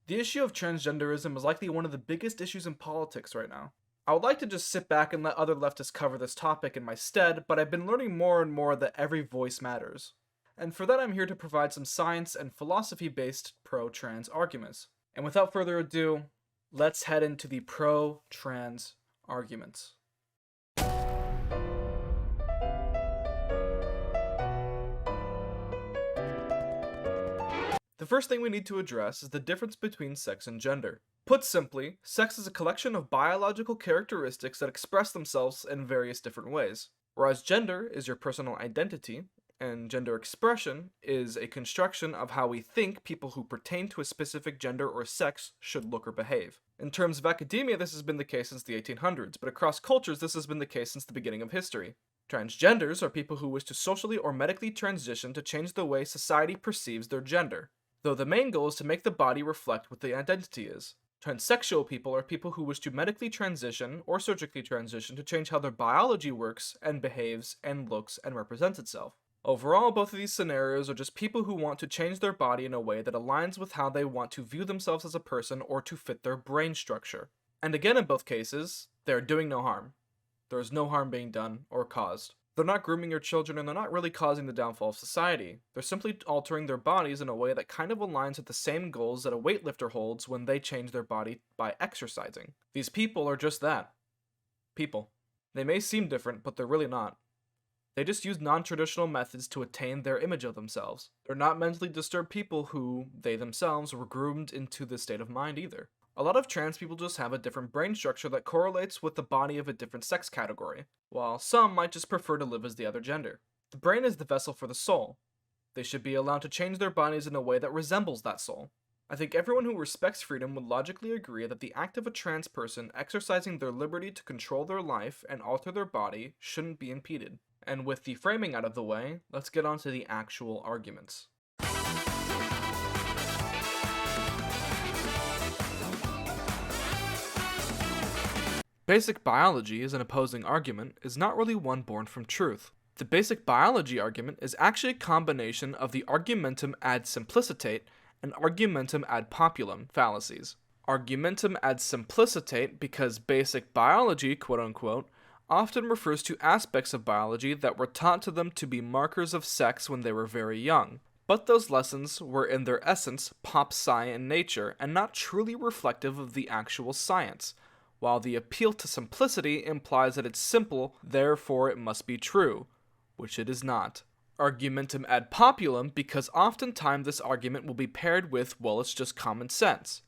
The issue of transgenderism is likely one of the biggest issues in politics right now. I would like to just sit back and let other leftists cover this topic in my stead, but I've been learning more and more that every voice matters. And for that, I'm here to provide some science and philosophy based pro trans arguments. And without further ado, let's head into the pro trans arguments. The first thing we need to address is the difference between sex and gender. Put simply, sex is a collection of biological characteristics that express themselves in various different ways, whereas gender is your personal identity, and gender expression is a construction of how we think people who pertain to a specific gender or sex should look or behave. In terms of academia, this has been the case since the 1800s, but across cultures, this has been the case since the beginning of history. Transgenders are people who wish to socially or medically transition to change the way society perceives their gender, though the main goal is to make the body reflect what the identity is. Transsexual people are people who wish to medically transition or surgically transition to change how their biology works and behaves and looks and represents itself. Overall, both of these scenarios are just people who want to change their body in a way that aligns with how they want to view themselves as a person or to fit their brain structure. And again, in both cases, they are doing no harm. There is no harm being done or caused. They're not grooming your children, and they're not really causing the downfall of society. They're simply altering their bodies in a way that kind of aligns with the same goals that a weightlifter holds when they change their body by exercising. These people are just that. People. They may seem different, but they're really not. They just use non-traditional methods to attain their image of themselves. They're not mentally disturbed people who, they themselves, were groomed into this state of mind either. A lot of trans people just have a different brain structure that correlates with the body of a different sex category, while some might just prefer to live as the other gender. The brain is the vessel for the soul. They should be allowed to change their bodies in a way that resembles that soul. I think everyone who respects freedom would logically agree that the act of a trans person exercising their liberty to control their life and alter their body shouldn't be impeded. And with the framing out of the way, let's get on to the actual arguments. Basic biology as an opposing argument is not really one born from truth. The basic biology argument is actually a combination of the argumentum ad simplicitate and argumentum ad populum fallacies. Argumentum ad simplicitate because basic biology, quote unquote, often refers to aspects of biology that were taught to them to be markers of sex when they were very young. But those lessons were in their essence pop sci in nature and not truly reflective of the actual science, while the appeal to simplicity implies that it's simple, therefore it must be true, which it is not. Argumentum ad populum because oftentimes this argument will be paired with, well, it's just common sense.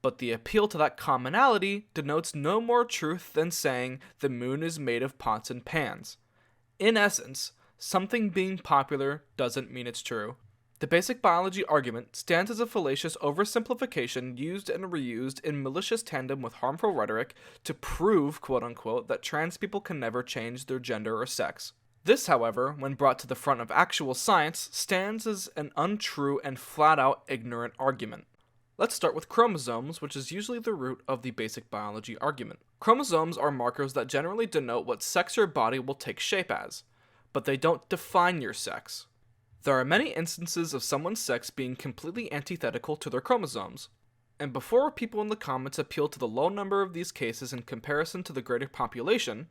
But the appeal to that commonality denotes no more truth than saying the moon is made of pots and pans. In essence, something being popular doesn't mean it's true. The basic biology argument stands as a fallacious oversimplification used and reused in malicious tandem with harmful rhetoric to prove, quote-unquote, that trans people can never change their gender or sex. This, however, when brought to the front of actual science, stands as an untrue and flat-out ignorant argument. Let's start with chromosomes, which is usually the root of the basic biology argument. Chromosomes are markers that generally denote what sex your body will take shape as, but they don't define your sex. There are many instances of someone's sex being completely antithetical to their chromosomes. And before people in the comments appeal to the low number of these cases in comparison to the greater population,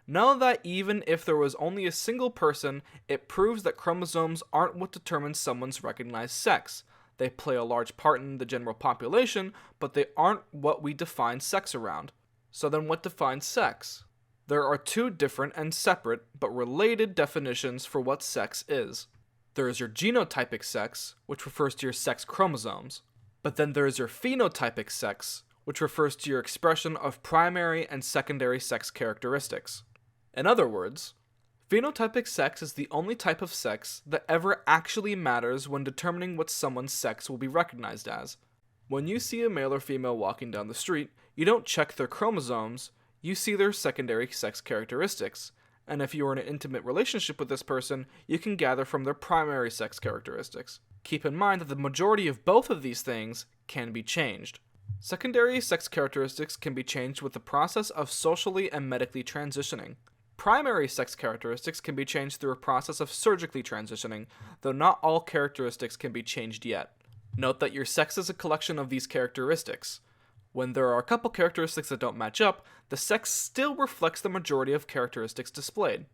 know that even if there was only a single person, it proves that chromosomes aren't what determines someone's recognized sex. They play a large part in the general population, but they aren't what we define sex around. So then what defines sex? There are two different and separate, but related definitions for what sex is. There is your genotypic sex, which refers to your sex chromosomes. But then there is your phenotypic sex, which refers to your expression of primary and secondary sex characteristics. In other words, phenotypic sex is the only type of sex that ever actually matters when determining what someone's sex will be recognized as. When you see a male or female walking down the street, you don't check their chromosomes, you see their secondary sex characteristics. And if you are in an intimate relationship with this person, you can gather from their primary sex characteristics. Keep in mind that the majority of both of these things can be changed. Secondary sex characteristics can be changed with the process of socially and medically transitioning. Primary sex characteristics can be changed through a process of surgically transitioning, though not all characteristics can be changed yet. Note that your sex is a collection of these characteristics. When there are a couple characteristics that don't match up, the sex still reflects the majority of characteristics displayed.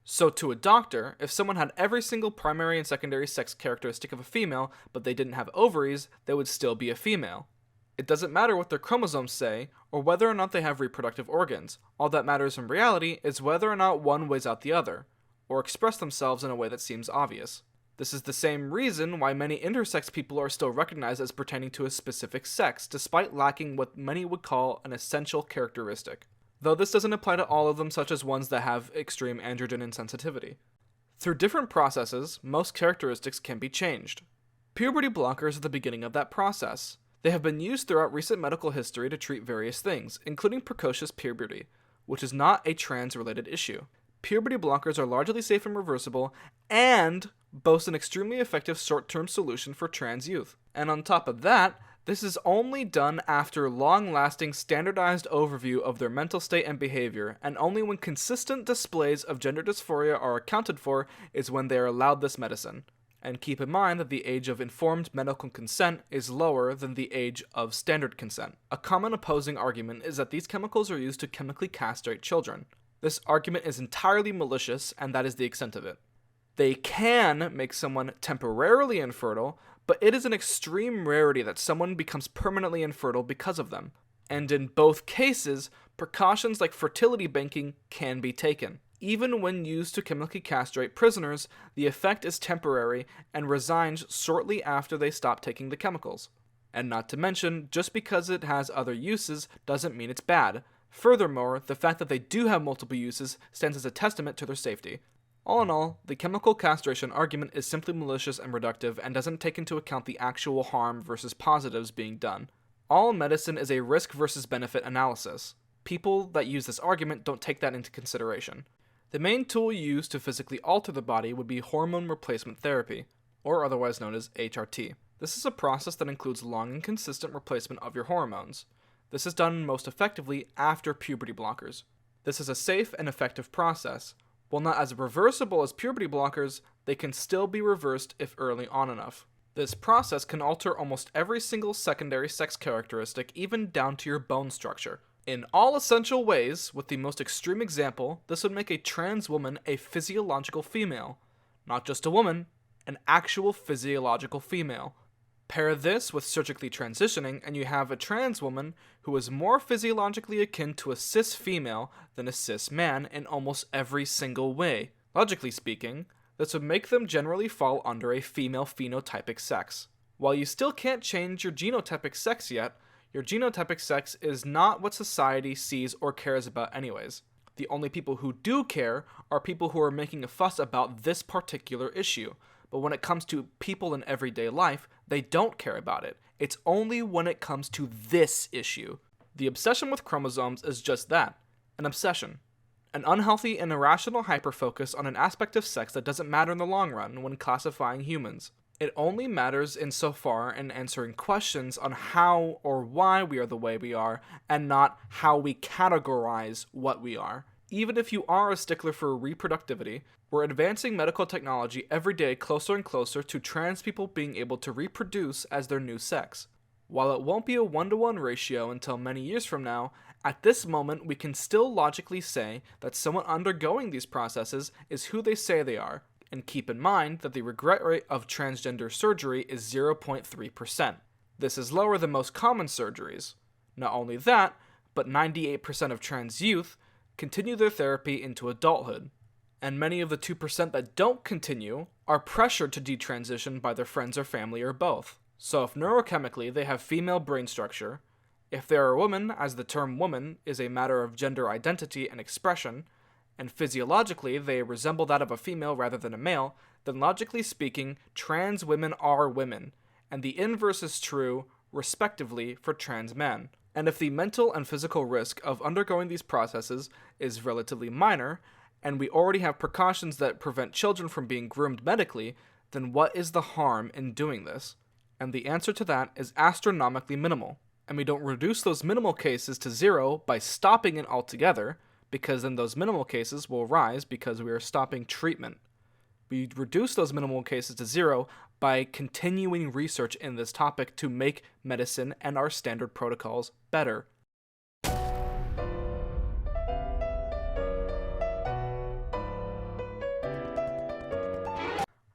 So to a doctor, if someone had every single primary and secondary sex characteristic of a female, but they didn't have ovaries, they would still be a female. It doesn't matter what their chromosomes say, or whether or not they have reproductive organs. All that matters in reality is whether or not one weighs out the other, or express themselves in a way that seems obvious. This is the same reason why many intersex people are still recognized as pertaining to a specific sex, despite lacking what many would call an essential characteristic. Though this doesn't apply to all of them, such as ones that have extreme androgen insensitivity. Through different processes, most characteristics can be changed. Puberty blockers are the beginning of that process. They have been used throughout recent medical history to treat various things, including precocious puberty, which is not a trans-related issue. Puberty blockers are largely safe and reversible, and boast an extremely effective short-term solution for trans youth. And on top of that, this is only done after long-lasting standardized overview of their mental state and behavior, and only when consistent displays of gender dysphoria are accounted for is when they are allowed this medicine. And keep in mind that the age of informed medical consent is lower than the age of standard consent. A common opposing argument is that these chemicals are used to chemically castrate children. This argument is entirely malicious, and that is the extent of it. They can make someone temporarily infertile, but it is an extreme rarity that someone becomes permanently infertile because of them. And in both cases, precautions like fertility banking can be taken. Even when used to chemically castrate prisoners, the effect is temporary and resigns shortly after they stop taking the chemicals. And not to mention, just because it has other uses doesn't mean it's bad. Furthermore, the fact that they do have multiple uses stands as a testament to their safety. All in all, the chemical castration argument is simply malicious and reductive and doesn't take into account the actual harm versus positives being done. All medicine is a risk versus benefit analysis. People that use this argument don't take that into consideration. The main tool used to physically alter the body would be hormone replacement therapy, or otherwise known as HRT. This is a process that includes long and consistent replacement of your hormones. This is done most effectively after puberty blockers. This is a safe and effective process. While not as reversible as puberty blockers, they can still be reversed if early on enough. This process can alter almost every single secondary sex characteristic, even down to your bone structure. In all essential ways, with the most extreme example, this would make a trans woman a physiological female. Not just a woman, an actual physiological female. Pair this with surgically transitioning, and you have a trans woman who is more physiologically akin to a cis female than a cis man in almost every single way. Logically speaking, this would make them generally fall under a female phenotypic sex. While you still can't change your genotypic sex yet, your genotypic sex is not what society sees or cares about anyways. The only people who do care are people who are making a fuss about this particular issue. But when it comes to people in everyday life, they don't care about it. It's only when it comes to this issue. The obsession with chromosomes is just that, an obsession. An unhealthy and irrational hyperfocus on an aspect of sex that doesn't matter in the long run when classifying humans. It only matters insofar in answering questions on how or why we are the way we are, and not how we categorize what we are. Even if you are a stickler for reproductivity, we're advancing medical technology every day closer and closer to trans people being able to reproduce as their new sex. While it won't be a 1-to-1 ratio until many years from now, at this moment we can still logically say that someone undergoing these processes is who they say they are, and keep in mind that the regret rate of transgender surgery is 0.3%. This is lower than most common surgeries. Not only that, but 98% of trans youth continue their therapy into adulthood, and many of the 2% that don't continue are pressured to detransition by their friends or family or both. So if neurochemically they have female brain structure, if they are a woman, as the term woman is a matter of gender identity and expression, and physiologically they resemble that of a female rather than a male, then logically speaking, trans women are women, and the inverse is true, respectively, for trans men. And if the mental and physical risk of undergoing these processes is relatively minor, and we already have precautions that prevent children from being groomed medically, then what is the harm in doing this? And the answer to that is astronomically minimal. And we don't reduce those minimal cases to zero by stopping it altogether, because then those minimal cases will rise because we are stopping treatment. We reduce those minimal cases to zero by continuing research in this topic to make medicine and our standard protocols better.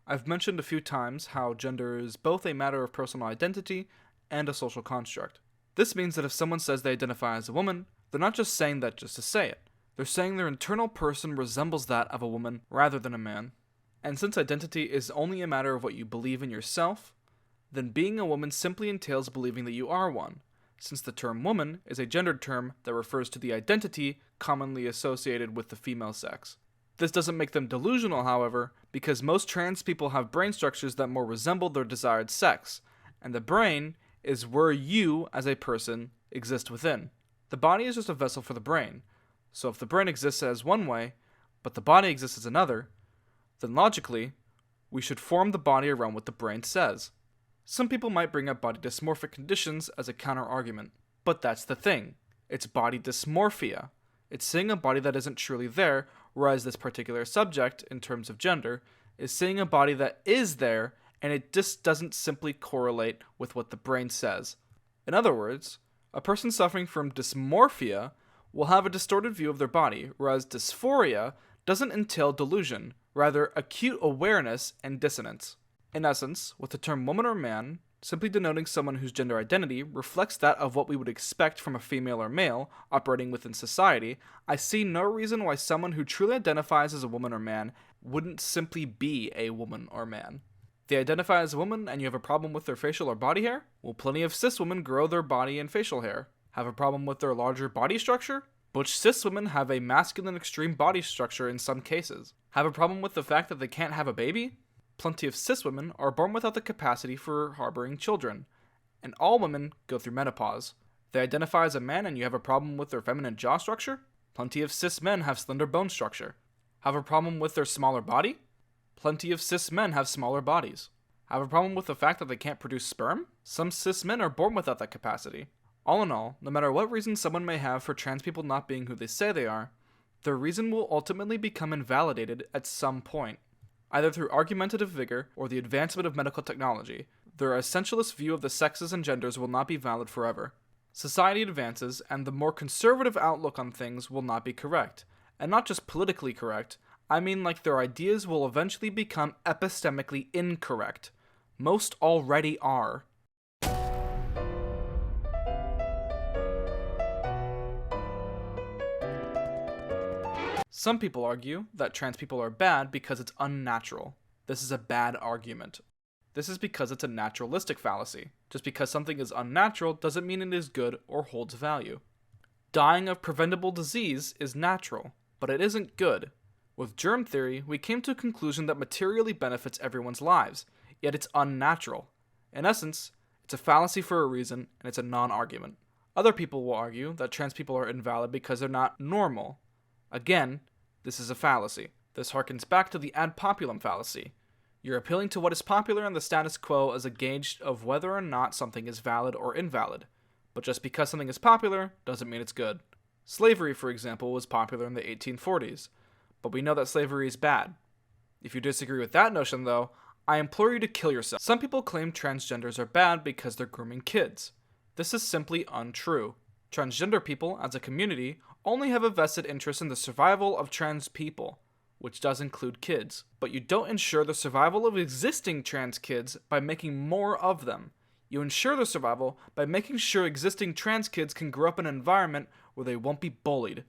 I've mentioned a few times how gender is both a matter of personal identity and a social construct. This means that if someone says they identify as a woman, they're not just saying that just to say it. They're saying their internal person resembles that of a woman rather than a man. And since identity is only a matter of what you believe in yourself, then being a woman simply entails believing that you are one, since the term woman is a gendered term that refers to the identity commonly associated with the female sex. This doesn't make them delusional, however, because most trans people have brain structures that more resemble their desired sex, and the brain is where you, as a person, exist within. The body is just a vessel for the brain, so if the brain exists as one way, but the body exists as another, then logically, we should form the body around what the brain says. Some people might bring up body dysmorphic conditions as a counter-argument, but that's the thing. It's body dysmorphia. It's seeing a body that isn't truly there, whereas this particular subject, in terms of gender, is seeing a body that is there, and it just doesn't simply correlate with what the brain says. In other words, a person suffering from dysmorphia will have a distorted view of their body, whereas dysphoria doesn't entail delusion, rather acute awareness and dissonance. In essence, with the term woman or man, simply denoting someone whose gender identity reflects that of what we would expect from a female or male operating within society, I see no reason why someone who truly identifies as a woman or man wouldn't simply be a woman or man. They identify as a woman and you have a problem with their facial or body hair? Well, plenty of cis women grow their body and facial hair. Have a problem with their larger body structure? Butch cis women have a masculine extreme body structure in some cases. Have a problem with the fact that they can't have a baby? Plenty of cis women are born without the capacity for harboring children, and all women go through menopause. They identify as a man and you have a problem with their feminine jaw structure? Plenty of cis men have slender bone structure. Have a problem with their smaller body? Plenty of cis men have smaller bodies. Have a problem with the fact that they can't produce sperm? Some cis men are born without that capacity. All in all, no matter what reason someone may have for trans people not being who they say they are, their reason will ultimately become invalidated at some point. Either through argumentative vigor or the advancement of medical technology, their essentialist view of the sexes and genders will not be valid forever. Society advances, and the more conservative outlook on things will not be correct. And not just politically correct, I mean like their ideas will eventually become epistemically incorrect. Most already are. Some people argue that trans people are bad because it's unnatural. This is a bad argument. This is because it's a naturalistic fallacy. Just because something is unnatural doesn't mean it is good or holds value. Dying of preventable disease is natural, but it isn't good. With germ theory, we came to a conclusion that materially benefits everyone's lives, yet it's unnatural. In essence, it's a fallacy for a reason, and it's a non-argument. Other people will argue that trans people are invalid because they're not normal. Again, this is a fallacy. This harkens back to the ad populum fallacy. You're appealing to what is popular in the status quo as a gauge of whether or not something is valid or invalid. But just because something is popular doesn't mean it's good. Slavery, for example, was popular in the 1840s, but we know that slavery is bad. If you disagree with that notion, though, I implore you to kill yourself. Some people claim transgenders are bad because they're grooming kids. This is simply untrue. Transgender people, as a community, only have a vested interest in the survival of trans people, which does include kids. But you don't ensure the survival of existing trans kids by making more of them. You ensure their survival by making sure existing trans kids can grow up in an environment where they won't be bullied.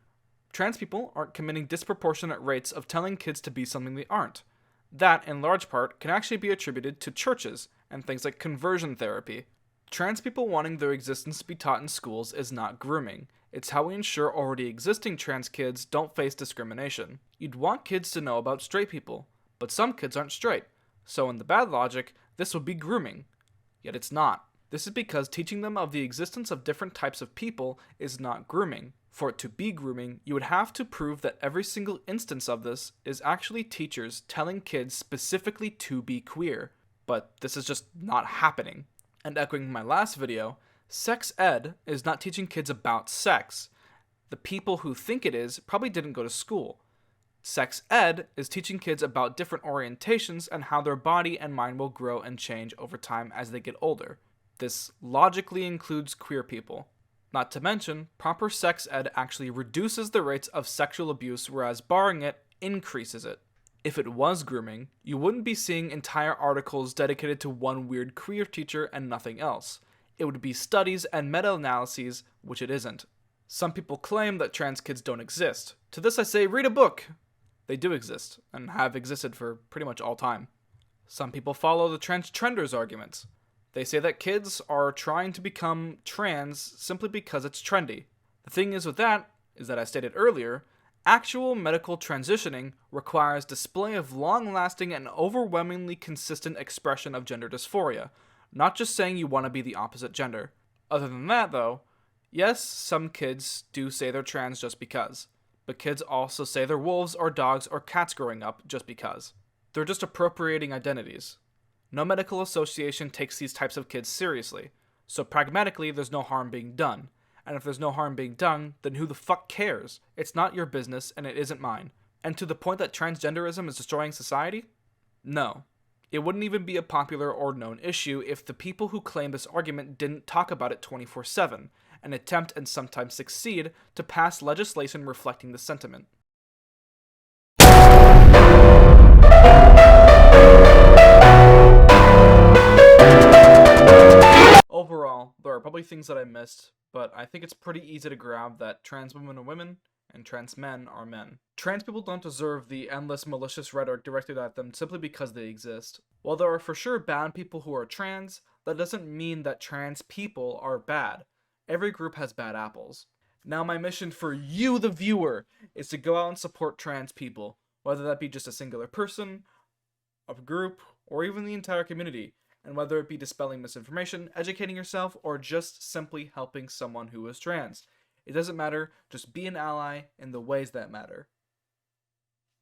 Trans people aren't committing disproportionate rates of telling kids to be something they aren't. That, in large part, can actually be attributed to churches and things like conversion therapy. Trans people wanting their existence to be taught in schools is not grooming. It's how we ensure already existing trans kids don't face discrimination. You'd want kids to know about straight people, but some kids aren't straight. So in the bad logic, this would be grooming. Yet it's not. This is because teaching them of the existence of different types of people is not grooming. For it to be grooming, you would have to prove that every single instance of this is actually teachers telling kids specifically to be queer. But this is just not happening. And echoing my last video, sex ed is not teaching kids about sex. The people who think it is probably didn't go to school. Sex ed is teaching kids about different orientations and how their body and mind will grow and change over time as they get older. This logically includes queer people. Not to mention, proper sex ed actually reduces the rates of sexual abuse, whereas barring it increases it. If it was grooming, you wouldn't be seeing entire articles dedicated to one weird queer teacher and nothing else. It would be studies and meta-analyses, which it isn't. Some people claim that trans kids don't exist. To this I say, read a book! They do exist, and have existed for pretty much all time. Some people follow the trans-trenders arguments. They say that kids are trying to become trans simply because it's trendy. The thing is with that, is that I stated earlier, actual medical transitioning requires display of long-lasting and overwhelmingly consistent expression of gender dysphoria, not just saying you want to be the opposite gender. Other than that, though, yes, some kids do say they're trans just because. But kids also say they're wolves or dogs or cats growing up just because. They're just appropriating identities. No medical association takes these types of kids seriously, so pragmatically there's no harm being done. And if there's no harm being done, then who the fuck cares? It's not your business and it isn't mine. And to the point that transgenderism is destroying society? No. It wouldn't even be a popular or known issue if the people who claim this argument didn't talk about it 24/7, and attempt and sometimes succeed to pass legislation reflecting the sentiment. Overall, there are probably things that I missed, but I think it's pretty easy to grab that trans women are women and trans men are men. Trans people don't deserve the endless malicious rhetoric directed at them simply because they exist. While there are for sure bad people who are trans, that doesn't mean that trans people are bad. Every group has bad apples. Now my mission for you, the viewer, is to go out and support trans people, whether that be just a singular person, a group, or even the entire community, and whether it be dispelling misinformation, educating yourself, or just simply helping someone who is trans. It doesn't matter, just be an ally in the ways that matter.